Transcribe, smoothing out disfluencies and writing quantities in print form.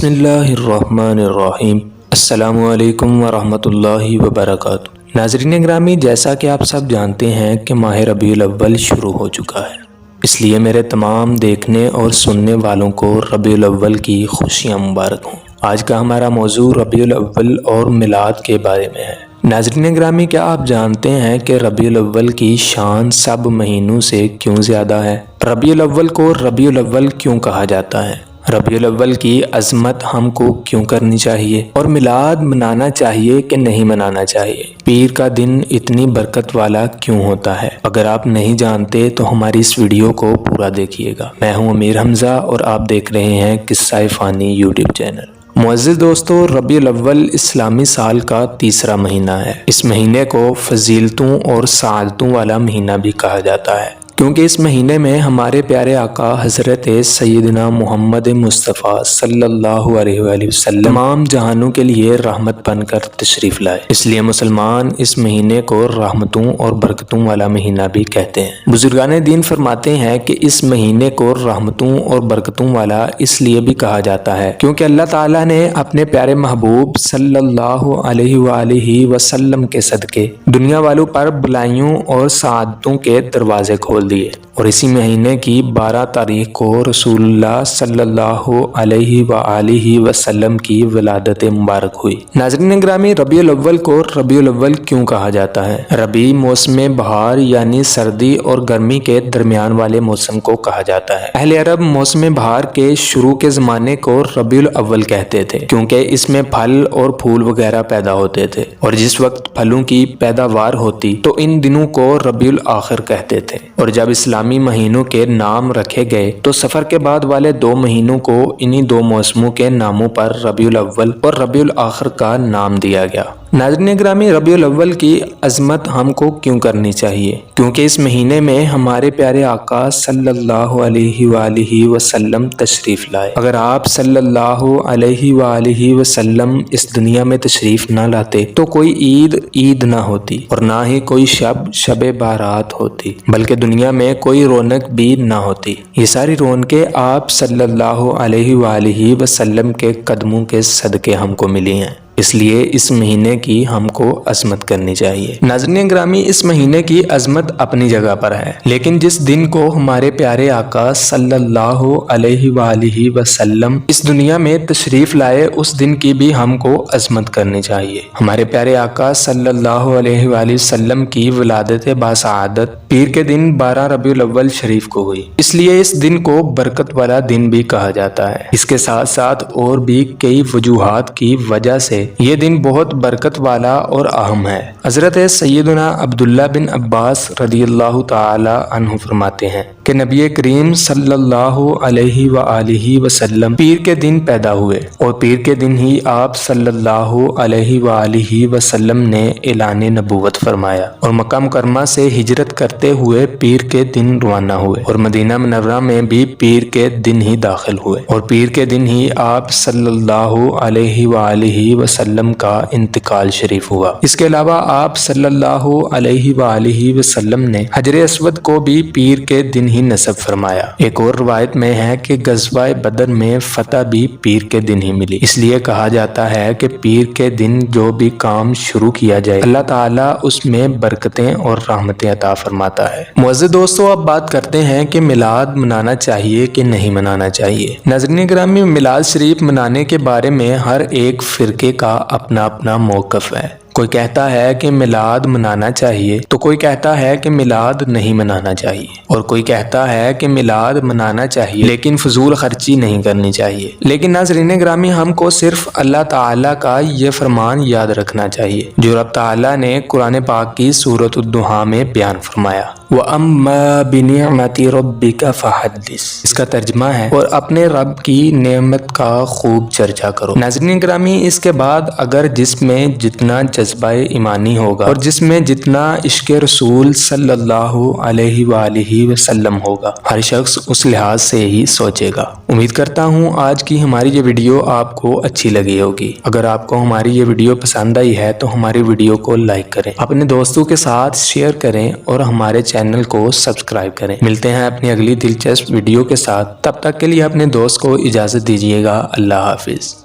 بسم اللہ الرحمن الرحیم۔ السلام علیکم ورحمۃ اللہ وبرکاتہ۔ ناظرین گرامی، جیسا کہ آپ سب جانتے ہیں کہ ماہ ربیع الاول شروع ہو چکا ہے، اس لیے میرے تمام دیکھنے اور سننے والوں کو ربیع الاول کی خوشیاں مبارک ہوں۔ آج کا ہمارا موضوع ربیع الاول اور میلاد کے بارے میں ہے۔ ناظرین گرامی، کیا آپ جانتے ہیں کہ ربیع الاول کی شان سب مہینوں سے کیوں زیادہ ہے؟ ربیع الاول کو ربیع الاول کیوں کہا جاتا ہے؟ ربیع الاول کی عظمت ہم کو کیوں کرنی چاہیے؟ اور میلاد منانا چاہیے کہ نہیں منانا چاہیے؟ پیر کا دن اتنی برکت والا کیوں ہوتا ہے؟ اگر آپ نہیں جانتے تو ہماری اس ویڈیو کو پورا دیکھیے گا۔ میں ہوں امیر حمزہ اور آپ دیکھ رہے ہیں قصہ فانی یوٹیوب چینل۔ معزز دوستو، ربیع الاول اسلامی سال کا تیسرا مہینہ ہے۔ اس مہینے کو فضیلتوں اور سعادتوں والا مہینہ بھی کہا جاتا ہے، کیونکہ اس مہینے میں ہمارے پیارے آقا حضرت سیدنا محمد مصطفیٰ صلی اللہ علیہ وآلہ وسلم تمام جہانوں کے لیے رحمت بن کر تشریف لائے۔ اس لیے مسلمان اس مہینے کو رحمتوں اور برکتوں والا مہینہ بھی کہتے ہیں۔ بزرگان دین فرماتے ہیں کہ اس مہینے کو رحمتوں اور برکتوں والا اس لیے بھی کہا جاتا ہے کیونکہ اللہ تعالیٰ نے اپنے پیارے محبوب صلی اللہ علیہ وآلہ وسلم کے صدقے دنیا والوں پر بلائیوں اور سعادتوں کے دروازے کھول دیے، اور اسی مہینے کی 12 تاریخ کو رسول اللہ صلی اللہ علیہ وآلہ وسلم کی ولادت مبارک ہوئی۔ ناظرین گرامی، ربیع الاول کو ربیع الاول کیوں کہا جاتا ہے؟ ربیع موسم بہار یعنی سردی اور گرمی کے درمیان والے موسم کو کہا جاتا ہے۔ اہل عرب موسم بہار کے شروع کے زمانے کو ربیع الاول کہتے تھے کیونکہ اس میں پھل اور پھول وغیرہ پیدا ہوتے تھے، اور جس وقت پھلوں کی پیداوار ہوتی تو ان دنوں کو ربیع الاخر کہتے تھے۔ اور جب اسلامی مہینوں کے نام رکھے گئے تو سفر کے بعد والے 2 مہینوں کو انہی 2 موسموں کے ناموں پر ربیع الاول اور ربیع الاخر کا نام دیا گیا۔ ناظرین گرامی، ربیع الاول کی عظمت ہم کو کیوں کرنی چاہیے؟ کیونکہ اس مہینے میں ہمارے پیارے آقا صلی اللہ علیہ وآلہ وسلم تشریف لائے۔ اگر آپ صلی اللہ علیہ وآلہ وسلم اس دنیا میں تشریف نہ لاتے تو کوئی عید نہ ہوتی اور نہ ہی کوئی شب بارات ہوتی، بلکہ دنیا میں کوئی رونق بھی نہ ہوتی۔ یہ ساری رونقیں آپ صلی اللہ علیہ وآلہ وسلم کے قدموں کے صدقے ہم کو ملی ہیں، اس لیے اس مہینے کی ہم کو عظمت کرنی چاہیے۔ ناظرین گرامی، اس مہینے کی عظمت اپنی جگہ پر ہے، لیکن جس دن کو ہمارے پیارے آقا صلی اللہ علیہ وآلہ وسلم اس دنیا میں تشریف لائے اس دن کی بھی ہم کو عظمت کرنی چاہیے۔ ہمارے پیارے آقا صلی اللہ علیہ وآلہ وسلم کی ولادت باسعادت پیر کے دن 12 ربیع الاول شریف کو ہوئی، اس لیے اس دن کو برکت والا دن بھی کہا جاتا ہے۔ اس کے ساتھ ساتھ اور بھی کئی وجوہات کی وجہ سے یہ دن بہت برکت والا اور اہم ہے۔ حضرت سیدنا عبداللہ بن عباس رضی اللہ تعالی عنہ فرماتے ہیں کہ نبی کریم صلی اللہ علیہ وآلہ وسلم پیر کے دن پیدا ہوئے، اور پیر کے دن ہی آپ صلی اللہ علیہ وآلہ وسلم نے اعلان نبوت فرمایا، اور مکہ مکرمہ سے ہجرت کرتے ہوئے پیر کے دن روانہ ہوئے، اور مدینہ منورہ میں بھی پیر کے دن ہی داخل ہوئے، اور پیر کے دن ہی آپ صلی اللہ علیہ وآلہ وسلم کا انتقال شریف ہوا۔ اس کے علاوہ آپ صلی اللہ علیہ وآلہ وسلم نے حجر اسود کو بھی پیر کے دن ہی نصب فرمایا۔ ایک اور روایت میں ہے کہ غزوہ بدر میں فتح بھی پیر کے دن ہی ملی، اس لیے کہا جاتا ہے کہ پیر کے دن جو بھی کام شروع کیا جائے اللہ تعالیٰ اس میں برکتیں اور رحمتیں عطا فرماتا ہے۔ معزز دوستو، اب بات کرتے ہیں کہ میلاد منانا چاہیے کہ نہیں منانا چاہیے۔ ناظرین گرامی، میلاد شریف منانے کے بارے میں ہر ایک فرقے کا اپنا اپنا موقف ہے۔ کوئی کہتا ہے کہ میلاد منانا چاہیے تو کوئی کہتا ہے کہ میلاد نہیں منانا چاہیے، اور کوئی کہتا ہے کہ میلاد منانا چاہیے لیکن فضول خرچی نہیں کرنی چاہیے۔ لیکن ناظرین گرامی، ہم کو صرف اللہ تعالیٰ کا یہ فرمان یاد رکھنا چاہیے جو رب تعالیٰ نے قرآن پاک کی سورۃ الضحیٰ میں بیان فرمایا، وَأَمَّا بِنِعْمَةِ رَبِّكَ فَحَدِّثْ۔ اس کا ترجمہ ہے، اور اپنے رب کی نعمت کا خوب چرچا کرو۔ ناظرین گرامی، اس کے بعد اگر جس میں جتنا جذبہ ایمانی ہوگا اور جس میں جتنا عشق رسول صلی اللہ علیہ وآلہ وسلم ہوگا ہر شخص اس لحاظ سے ہی سوچے گا۔ امید کرتا ہوں آج کی ہماری یہ ویڈیو آپ کو اچھی لگی ہوگی۔ اگر آپ کو ہماری یہ ویڈیو پسند آئی ہے تو ہماری ویڈیو کو لائک کریں، اپنے دوستوں کے ساتھ شیئر کریں اور ہمارے چینل کو سبسکرائب کریں۔ ملتے ہیں اپنی اگلی دلچسپ ویڈیو کے ساتھ، تب تک کے لیے اپنے دوست کو اجازت دیجیے گا۔ اللہ حافظ۔